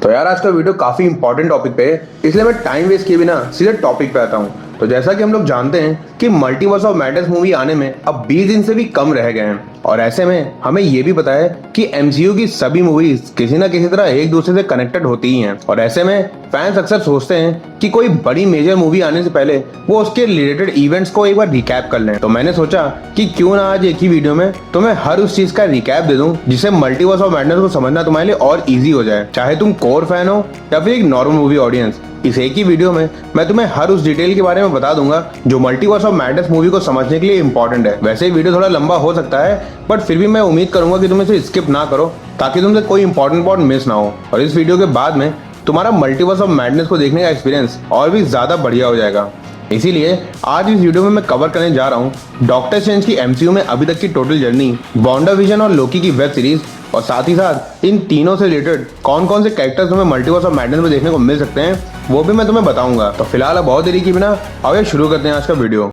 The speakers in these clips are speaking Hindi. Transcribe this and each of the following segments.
तो यार आज का वीडियो काफी इंपॉर्टेंट टॉपिक पे है, इसलिए मैं टाइम वेस्ट किए बिना सीधे टॉपिक पे आता हूँ। तो जैसा कि हम लोग जानते हैं कि मल्टीवर्स ऑफ मैडनेस मूवी आने में अब 20 दिन से भी कम रह गए हैं, और ऐसे में हमें ये भी पता है कि एमसीयू की सभी मूवीज किसी ना किसी तरह एक दूसरे से कनेक्टेड होती ही हैं। और ऐसे में फैंस अक्सर सोचते हैं कि कोई बड़ी मेजर मूवी आने से पहले वो उसके रिलेटेड इवेंट्स को एक बार रिकैप कर लें। तो मैंने सोचा कि क्यों ना आज एक ही वीडियो में तुम्हें हर उस चीज का रिकैप दे दूं जिससे मल्टीवर्स ऑफ मैडनेस को समझना तुम्हारे लिए और इजी हो जाए, चाहे तुम कोर फैन हो या फिर एक नॉर्मल मूवी ऑडियंस। इस एक ही वीडियो में मैं तुम्हें हर उस डिटेल के बारे में बता दूंगा जो मल्टीवर्स ऑफ मैडनेस मूवी को समझने के लिए इंपॉर्टेंट है। वैसे ही वीडियो थोड़ा लंबा हो सकता है, बट फिर भी मैं उम्मीद करूंगा कि तुम इसे स्किप ना करो ताकि तुमसे कोई इंपॉर्टेंट पॉइंट मिस ना हो, और इस वीडियो के बाद में तुम्हारा मल्टीवर्स ऑफ मैडनेस को देखने का एक्सपीरियंस और भी ज्यादा बढ़िया हो जाएगा। इसीलिए आज इस वीडियो में मैं कवर करने जा रहा हूँ डॉक्टर स्ट्रेंज की एमसीयू में अभी तक की टोटल जर्नी, वांडाविजन और लोकी की वेब सीरीज, और साथ ही साथ इन तीनों से रिलेटेड कौन कौन से कैरेक्टर्स तुम्हें मल्टीवर्स ऑफ मैडनेस में देखने को मिल सकते हैं वो भी मैं तुम्हें बताऊंगा। तो फिलहाल अब बहुत देरी की बिना अब शुरू करते हैं आज का वीडियो।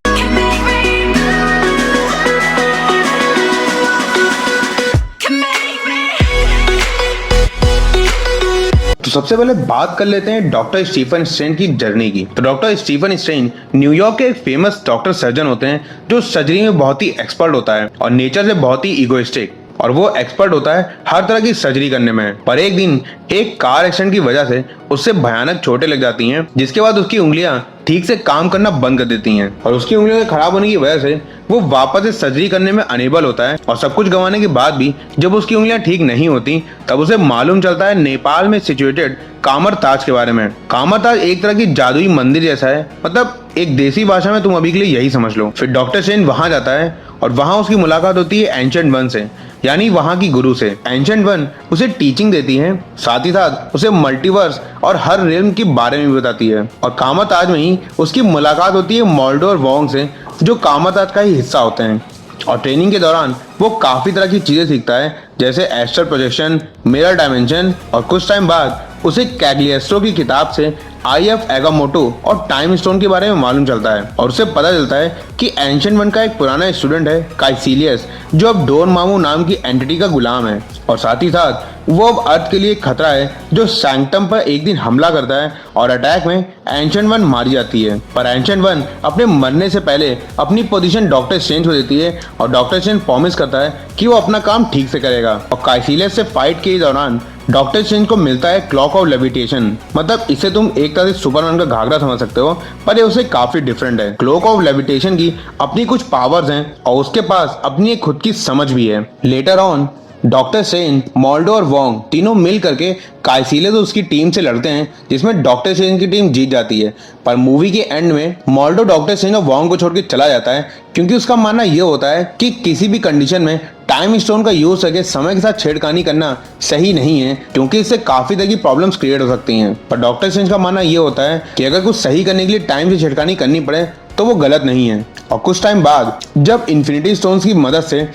तो सबसे पहले बात कर लेते हैं डॉक्टर स्टीफन स्ट्रेंज की जर्नी की। तो डॉक्टर स्टीफन स्ट्रेंज न्यूयॉर्क के एक फेमस डॉक्टर सर्जन होते हैं जो सर्जरी में बहुत ही एक्सपर्ट होता है और नेचर से बहुत ही इगोइस्टिक, और वो एक्सपर्ट होता है हर तरह की सर्जरी करने में। पर एक दिन एक कार एक्सीडेंट की वजह से उससे भयानक चोटें लग जाती हैं, जिसके बाद उसकी उंगलियां ठीक से काम करना बंद कर देती हैं, और उसकी उंगलियों के खराब होने की वजह से वो वापस से सर्जरी करने में अनेबल होता है। और सब कुछ गंवाने के बाद भी जब उसकी उंगलियां ठीक नहीं होती तब उसे मालूम चलता है नेपाल में सिचुएटेड कामर ताज के बारे में। कामर ताज एक तरह की जादुई मंदिर जैसा है, मतलब एक देसी भाषा में तुम अभी के लिए यही समझ लो। फिर डॉक्टर स्ट्रेंज वहां जाता है और वहां उसकी मुलाकात होती है एंशिएंट वन से, यानी वहां की गुरु से। एंशिएंट वन उसे टीचिंग देती है, साथ ही साथ उसे मल्टीवर्स और हर रिल्म के बारे में भी बताती है। और कामर ताज में ही उसकी मुलाकात होती है मोल्डो और वोंग से, जो कामर ताज का ही हिस्सा होते हैं। और ट्रेनिंग के दौरान वो काफी तरह की चीजें सीखता है, जैसे एस्ट्रल प्रोजेक्शन, मिरर डायमेंशन, और कुछ टाइम बाद उसे कैग्लिएस्ट्रो की किताब से IF एगामोटो और टाइम स्टोन के बारे में मालूम चलता है, और उसे पता चलता है कि एंशिएंट वन का एक पुराना स्टूडेंट है काइसिलियस, जो अब डोन मामू नाम की एंटिटी का गुलाम है। और साथ ही साथ वो अब अर्थ के लिए एक खतरा है जो सैंक्टम पर एक दिन हमला करता है, और अटैक में एंशिएंट वन मारी जाती है। पर एंशिएंट वन अपने मरने से पहले अपनी पोजीशन डॉक्टर स्ट्रेंज को देती है, और डॉक्टर स्ट्रेंज प्रॉमिस करता है कि वो अपना काम ठीक से करेगा। और काइसिलियस से फाइट के दौरान डॉक्टर स्ट्रेंज को मिलता है क्लॉक ऑफ लेविटेशन, मतलब इसे तुम एक तरह से सुपरमैन का घाघरा समझ सकते हो, पर ये उससे काफी डिफरेंट है। क्लॉक ऑफ लेविटेशन की अपनी कुछ पावर्स हैं और उसके पास अपनी एक खुद की समझ भी है। Later on doctor strange, Moldo और वोंग तीनों मिल करके काइसिलियस और उसकी टीम से लड़ते हैं, जिसमें डॉक्टर स्ट्रेंज की टीम जीत जाती है। पर मूवी के एंड में मोल्डो डॉक्टर स्ट्रेंज और वोंग को छोड़ के चला जाता है, क्योंकि उसका मानना यह होता है कि किसी भी कंडीशन में टाइम स्टोन का यूज करके समय के साथ छेड़खानी करना सही नहीं है, क्योंकि इससे काफी तरह की प्रॉब्लम्स क्रिएट हो सकती हैं। पर डॉक्टर स्ट्रेंज का मानना यह होता है कि अगर कुछ सही करने के लिए टाइम से छेड़खानी करनी पड़े तो वो गलत नहीं है। और कुछ टाइम बाद जब इन्फिनिटी स्टोन्स की मदद से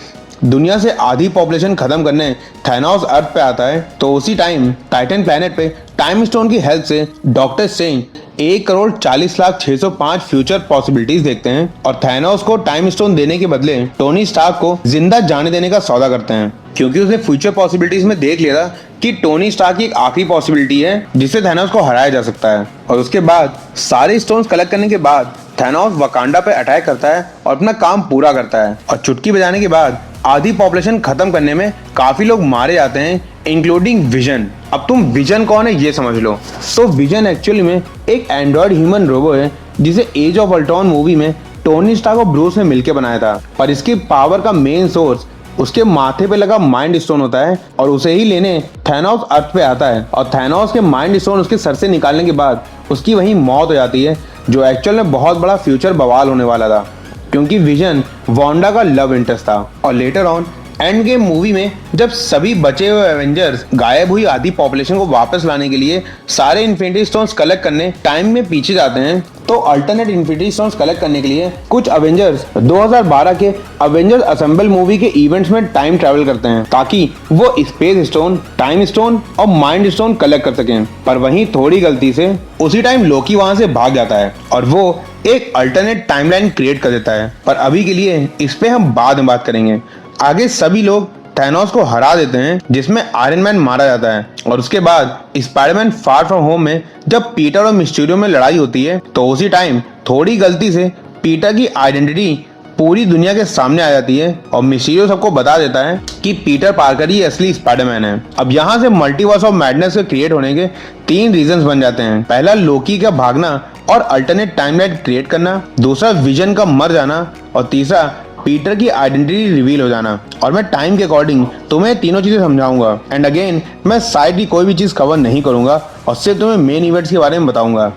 दुनिया से आधी पॉपुलेशन खत्म करने थैनोस अर्थ पे आता है, तो उसी टाइम टाइटन प्लैनेट पे टाइम स्टोन की हेल्प से डॉक्टर स्ट्रेंज 1,40,06,5 फ्यूचर पॉसिबिलिटीज देखते हैं, और थैनोस को टाइम स्टोन देने के बदले टोनी स्टार्क को जिंदा जाने देने का सौदा करते हैं, क्योंकि उसने फ्यूचर पॉसिबिलिटीज में देख लिया था कि टोनी स्टार्क की एक आखिरी पॉसिबिलिटी है जिससे थैनोस को हराया जा सकता है। और उसके बाद सारे स्टोन्स कलेक्ट करने के बाद थैनोस वकांडा पे अटैक करता है और अपना काम पूरा करता है, और चुटकी बजाने के बाद आधी पॉपुलेशन खत्म करने में काफी लोग मारे जाते हैं, इंक्लूडिंग विजन। अब तुम विजन कौन है ये समझ लो। तो विजन एक्चुअली में एक एंड्रॉइड ह्यूमन रोबो है जिसे एज ऑफ अल्ट्रॉन मूवी में टोनी स्टार्क और ब्रूस ने मिलकर बनाया था। पर इसकी पावर का मेन सोर्स उसके माथे पे लगा माइंड स्टोन होता है, और उसे ही लेने थैनोस अर्थ पे आता है, और थैनोस के माइंड स्टोन उसके सर से निकालने के बाद उसकी वहीं मौत हो जाती है, जो एक्चुअल में बहुत बड़ा फ्यूचर बवाल होने वाला था, क्योंकि विजन वांडा का लव इंटरेस्ट था। और later on end game movie में जब सभी बचे हुए एवेंजर्स गायब हुई आधी पॉपुलेशन को वापस लाने के लिए सारे इन्फिनिटी स्टोन्स कलेक्ट करने टाइम में पीछे जाते हैं, तो अल्टरनेट इन्फिनिटी स्टोन्स कलेक्ट करने के लिए कुछ अवेंजर्स 2012 के अवेंजर्स असेंबल मूवी के इवेंट्स में टाइम ट्रैवल करते हैं ताकि वो स्पेस स्टोन, टाइम स्टोन और माइंड स्टोन कलेक्ट कर सकें। पर वहीं थोड़ी गलती से उसी टाइम लोकी वहां से भाग जाता है और वो एक अल्टरनेट टाइमलाइन क्रिएट कर देता है। पर अभी के लिए इस पे हम बाद में बात करेंगे। आगे सभी लोग थैनोस को हरा देते हैं, जिसमें आयरन मैन मारा जाता है। और उसके बाद स्पाइडरमैन फार फ्रॉम होम में जब पीटर और मिस्टीरियो में लड़ाई होती है, तो उसी टाइम थोड़ी गलती से पीटर की आइडेंटिटी पूरी दुनिया के सामने आ जाती है और मिस्टीरियो सबको बता देता है कि पीटर पार्कर ही असली स्पाइडरमैन है। अब यहाँ से मल्टीवर्स ऑफ मैडनेस के क्रिएट होने के 3 रीजंस बन जाते हैं। पहला, लोकी का भागना और अल्टरनेट टाइमलाइन क्रिएट करना। दूसरा, विजन का मर जाना। और तीसरा, पीटर की आइडेंटिटी रिवील हो जाना। और मैं टाइम के अकॉर्डिंग तुम्हें तीनों चीजें समझाऊंगा। एंड अगेन, मैं साइड की कोई भी चीज कवर नहीं करूंगा और सिर्फ तुम्हें मेन इवेंट्स के बारे में बताऊंगा।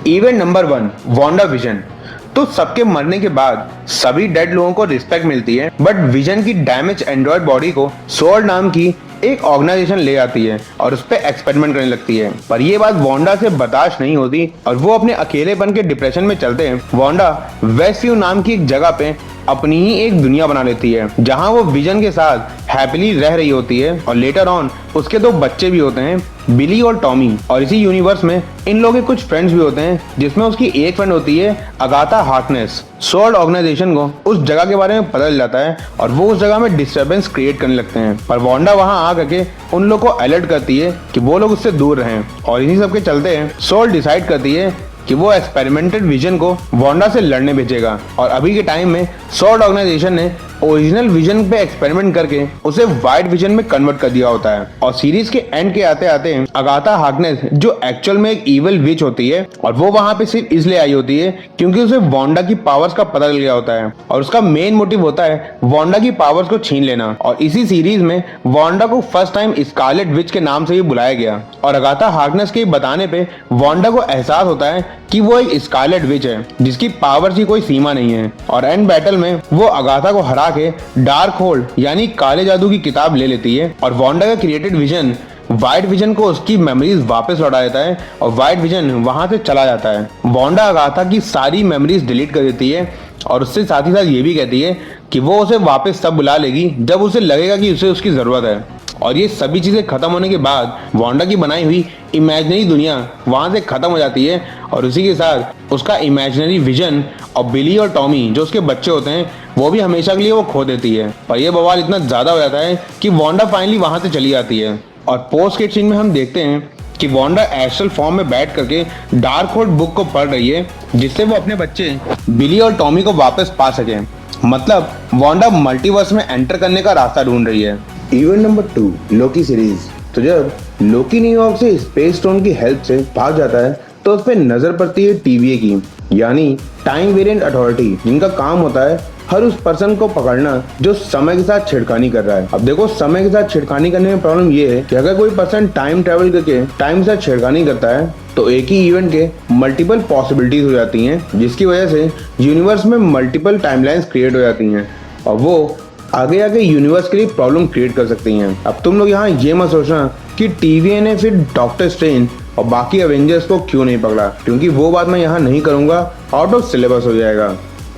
Event number 1, Wanda vision. तो सबके मरने के बाद सभी डेड लोगों को रिस्पेक्ट मिलती है, बट विजन की डैमेज एंड्रॉइड बॉडी को स्वॉर्ड नाम की एक ऑर्गेनाइजेशन ले आती है और उस पर एक्सपेरिमेंट करने लगती है। पर ये बात वांडा से बर्दाश्त नहीं होती और वो अपने अकेलेपन के डिप्रेशन में चलते हैं वांडा वेस्टव्यू नाम की एक जगह पे अपनी ही एक दुनिया बना लेती है, जहां वो विजन के साथ हैप्पीली रह रही होती है। और लेटर ऑन उसके 2 बच्चे भी होते हैं, बिली और टॉमी। और इसी यूनिवर्स में इन लोगों के कुछ फ्रेंड्स भी होते हैं, जिसमें उसकी एक फ्रेंड होती है अगाथा हार्कनेस। स्वॉर्ड ऑर्गेनाइजेशन को उस जगह के बारे में पता चल जाता है और वो उस जगह में डिस्टर्बेंस क्रिएट करने लगते हैं। पर वांडा वहां आ करके उन लोग को अलर्ट करती है कि वो लोग उससे दूर रहें। और इन्हीं सब के चलते स्वॉर्ड डिसाइड करती है कि वो एक्सपेरिमेंटेड विजन को वांडा से लड़ने भेजेगा। और अभी के टाइम में स्वॉर्ड ऑर्गेनाइजेशन ने ओरिजिनल विजन पे एक्सपेरिमेंट करके उसे वाइट विजन में कन्वर्ट कर दिया होता है। और सीरीज के एंड के आते आते अगाथा हार्कनेस, जो एक्चुअल में एक इविल विच होती है, और वो वहां पे सिर्फ इसलिए आई होती है क्योंकि उसे वांडा की पावर्स का पता चल गया होता है और उसका मेन मोटिव होता है वांडा की पावर्स को छीन लेना। और इसी सीरीज में वांडा को फर्स्ट टाइम स्कारलेट विच के नाम से भी बुलाया गया। और अगाथा हार्कनेस के बताने पे वांडा को एहसास होता है कि वो एक स्कारलेट विच है जिसकी पावर्स की कोई सीमा नहीं है। और एंड बैटल में वो अगाथा को हरा के डार्क होल्ड यानी काले जादू की किताब ले लेती है और वांडा का क्रिएटेड विजन व्हाइट विजन को उसकी मेमोरीज वापस लौटा देता है और व्हाइट विजन वहां से चला जाता है। वांडा अगाथा की सारी मेमोरीज डिलीट कर देती है और उससे साथ ही साथ ये भी कहती है कि वो उसे वापस तब बुला लेगी जब उसे लगेगा कि उसे उसकी जरूरत है। और ये सभी चीजें खत्म होने के बाद वांडा की बनाई हुई इमेजिनरी दुनिया वहां से खत्म हो जाती है और उसी के साथ उसका इमेजिनरी विजन और बिली और टॉमी जो उसके बच्चे होते हैं वो भी हमेशा के लिए वो खो देती है। पर ये बवाल इतना ज्यादा हो जाता है कि वांडा फाइनली वहां से चली जाती है। और पोस्ट क्रेडिट सीन में हम देखते हैं कि वांडा एस्ट्रल फॉर्म में बैठ करके डार्क होल्ड बुक को पढ़ रही है, जिससे वो अपने बच्चे बिली और टॉमी को वापस पा सके। मतलब वांडा मल्टीवर्स में एंटर करने का रास्ता ढूंढ रही है। Event number 2, Loki series. तो जब लोकी न्यूयॉर्क से स्पेस स्टोन की हेल्प से भाग जाता है तो उस पर नजर पड़ती है TVA की, यानी टाइम वेरिएंट अथॉरिटी, जिनका काम होता है हर उस पर्सन को पकड़ना जो समय के साथ छेड़खानी कर रहा है। अब देखो, समय के साथ छेड़खानी करने में प्रॉब्लम ये है कि अगर कोई पर्सन टाइम ट्रेवल करके टाइम के साथ छेड़खानी करता है तो एक ही इवेंट के मल्टीपल पॉसिबिलिटीज हो जाती हैं, जिसकी वजह से यूनिवर्स में मल्टीपल टाइमलाइंस क्रिएट हो जाती हैं और वो आगे आगे यूनिवर्स के लिए प्रॉब्लम क्रिएट कर सकती हैं। अब तुम लोग यहाँ ये मत सोचना कि TVA ने फिर डॉक्टर स्ट्रेंज और बाकी एवेंजर्स को क्यों नहीं पकड़ा, क्योंकि वो बात मैं यहाँ नहीं करूंगा, आउट ऑफ सिलेबस हो जाएगा।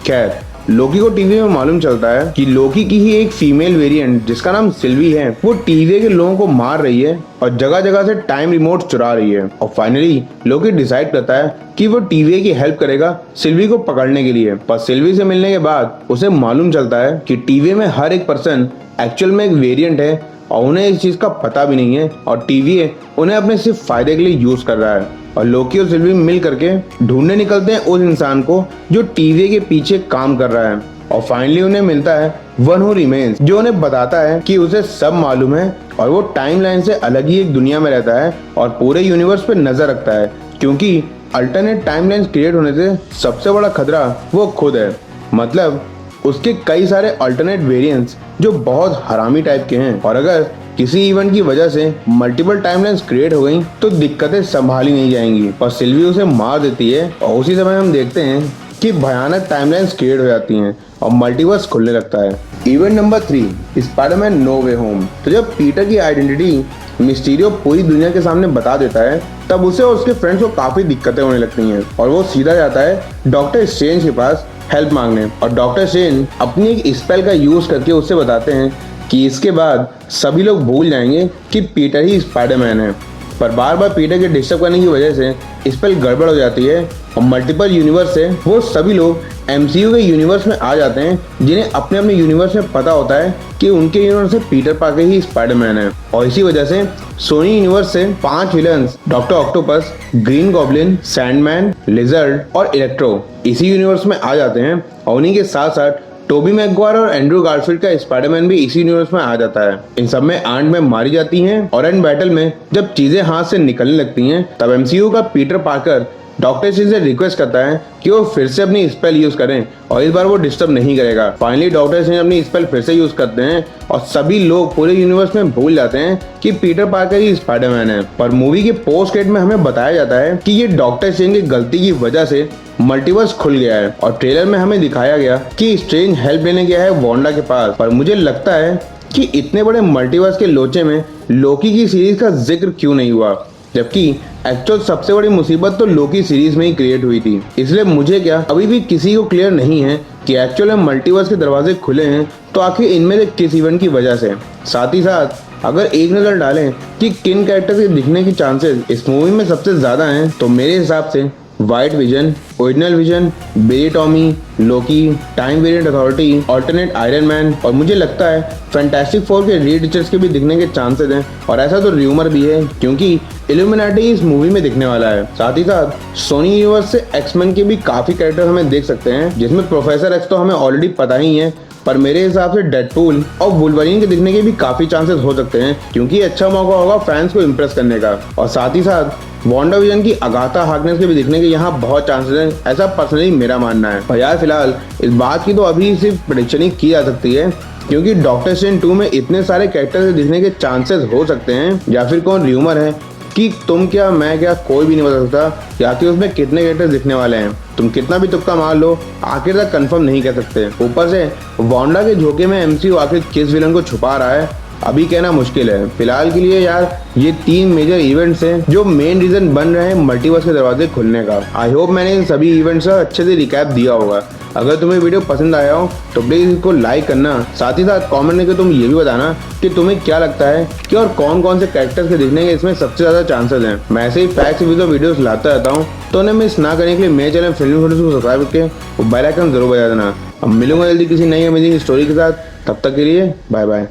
खैर, लोकी को टीवी में मालूम चलता है कि लोकी की ही एक फीमेल वेरिएंट जिसका नाम सिल्वी है, वो TVA के लोगों को मार रही है और जगह जगह से टाइम रिमोट चुरा रही है। और फाइनली लोकी डिसाइड करता है कि वो TVA की हेल्प करेगा सिल्वी को पकड़ने के लिए। पर सिल्वी से मिलने के बाद उसे मालूम चलता है कि TVA में हर एक पर्सन एक्चुअल में एक वेरिएंट है और उन्हें इस चीज का पता भी नहीं है और TVA उन्हें अपने सिर्फ फायदे के लिए यूज कर रहा है। और लोकी और सिल्वी मिल करके ढूंढने निकलते हैं उस इंसान को जो TVA के पीछे काम कर रहा है। और फाइनली उन्हें मिलता है वन हू रिमेन्स, जो उन्हें बताता है कि उसे सब मालूम है और वो टाइमलाइन से अलग ही एक दुनिया में रहता है और पूरे यूनिवर्स पे नजर रखता है, क्योंकि अल्टरनेट टाइमलाइन क्रिएट होने से सबसे बड़ा खतरा वो खुद है। मतलब उसके कई सारे अल्टरनेट वेरिएंट्स जो बहुत हरामी टाइप के हैं और अगर किसी इवेंट की वजह से मल्टीपल टाइमलाइंस क्रिएट हो गई तो दिक्कतें संभाली नहीं जाएंगी और सिल्वी उसे मार देती है। और उसी समय हम देखते हैं कि भयानक टाइमलाइंस क्रिएट हो जाती हैं और मल्टीवर्स खुलने लगता है। इवेंट नंबर 3, स्पाइडरमैन नो वे होम। तो जब पीटर की आइडेंटिटी मिस्टीरियो पूरी दुनिया के सामने बता देता है तब उसे और उसके फ्रेंड्स को काफी दिक्कतें होने लगती हैं और वो सीधा जाता है डॉक्टर स्ट्रेंज के पास हेल्प मांगने। और डॉक्टर स्ट्रेंज अपनी एक स्पेल का यूज करके उससे बताते हैं कि इसके बाद सभी लोग भूल जाएंगे कि पीटर ही स्पाइडरमैन है। पर बार बार पीटर के डिस्टर्ब करने की वजह से स्पेल गड़बड़ हो जाती है और मल्टीपल यूनिवर्स से वो सभी लोग एमसीयू के यूनिवर्स में आ जाते हैं जिन्हें अपने अपने यूनिवर्स में पता होता है कि उनके यूनिवर्स से पीटर पार्कर ही स्पाइडरमैन है, और इसी वजह से सोनी यूनिवर्स से 5 villains doctor octopus, green goblin, Sandman, lizard और इलेक्ट्रो इसी यूनिवर्स में आ जाते हैं। और उन्हीं के साथ साथ टोबी मैगवायर और एंड्रू गारफील्ड का स्पाइडरमैन भी इसी यूनिवर्स में आ जाता है। इन सब में आंट में मारी जाती हैं और एंड बैटल में जब चीजें हाथ से निकलने लगती हैं तब एमसीयू का पीटर पार्कर डॉक्टर स्ट्रेंज से रिक्वेस्ट करता है कि वो फिर से अपनी स्पेल यूज करें और इस बार वो डिस्टर्ब नहीं करेगा। फाइनली डॉक्टर स्ट्रेंज अपनी स्पेल फिर से यूज करते हैं और सभी लोग पूरे यूनिवर्स में भूल जाते हैं कि पीटर पार्कर ही स्पाइडरमैन है। पर मूवी के पोस्ट क्रेडिट में हमें बताया जाता है कि ये डॉक्टर स्ट्रेंज की गलती की वजह से मल्टीवर्स खुल गया है और ट्रेलर में हमें दिखाया गया कि स्ट्रेंज हेल्प लेने गया है वांडा के पास। पर मुझे लगता है कि इतने बड़े मल्टीवर्स के लोचे में लोकी की सीरीज का जिक्र क्यों नहीं हुआ, जबकि एक्चुअल सबसे बड़ी मुसीबत तो लोकी सीरीज में ही क्रिएट हुई थी। इसलिए मुझे क्या अभी भी किसी को क्लियर नहीं है कि एक्चुअल में मल्टीवर्स के दरवाजे खुले हैं तो आखिर इनमें से किस इवेंट की वजह से। साथ ही साथ अगर एक नजर डालें कि किन कैरेक्टर्स के दिखने की चांसेस इस मूवी में सबसे ज्यादा हैं तो मेरे हिसाब से व्हाइट विजन, ओरिजिनल विजन, बेरी टॉमी, Loki, time variant authority, alternate iron man और मुझे लगता है फैंटास्टिक फोर के रीड रिचर्ड्स के भी दिखने के चांसेस हैं। और ऐसा तो र्यूमर भी है क्योंकि इल्यूमिनाटी इस मूवी में दिखने वाला है। साथ ही साथ सोनी यूनिवर्स से एक्समैन के भी काफी कैरेक्टर हमें देख सकते हैं, जिसमें प्रोफेसर एक्स तो हमें ऑलरेडी पता ही है, पर मेरे हिसाब से डेडपूल और वुल्वरीन के दिखने के भी काफी चांसेस हो सकते हैं क्योंकि अच्छा मौका होगा फैंस को इम्प्रेस करने का। और साथ ही साथ वांडा विजन की अगाथा हार्कनेस के भी दिखने के यहाँ बहुत चांसेस हैं, ऐसा पर्सनली मेरा मानना है। पर यार फिलहाल इस बात की तो अभी सिर्फ प्रेडिक्शन ही की जा सकती है क्योंकि डॉक्टर स्ट्रेंज 2 में इतने सारे कैरेक्टर्स दिखने के चांसेस हो सकते हैं, या फिर कौन र्यूमर है कि तुम क्या मैं क्या कोई भी नहीं बता सकता या कि उसमें कितने कैरेक्टर्स दिखने वाले हैं। तुम कितना भी तुक्का मार लो आखिर तक कंफर्म नहीं कर सकते। ऊपर से वांडा के झोंके में एमसीयू आखिर किस विलन को छुपा रहा है अभी कहना मुश्किल है। फिलहाल के लिए यार ये 3 मेजर इवेंट्स हैं जो मेन रीजन बन रहे हैं मल्टीवर्स के दरवाजे खुलने का। आई होप मैंने इन सभी इवेंट्स का अच्छे से रिकैप दिया होगा। अगर तुम्हें वीडियो पसंद आया हो तो प्लीज इसको लाइक करना, साथ ही साथ कमेंट करके तुम ये भी बताना कि तुम्हें क्या लगता है कि और कौन कौन से कैरेक्टर्स के दिखने के इसमें सबसे ज्यादा चांसेस हैं। मैं ऐसे ही फैक्ट्स वीडियोस लाता रहता हूँ, तो उन्हें मिस ना करने के लिए मेरे चैनल फिल्मी फोटोज को सब्सक्राइब करके वो बेल आइकन जरूर बजा देना। अब मिलूंगा जल्दी किसी नई अमेजिंग स्टोरी के साथ, तब तक के लिए बाय बाय।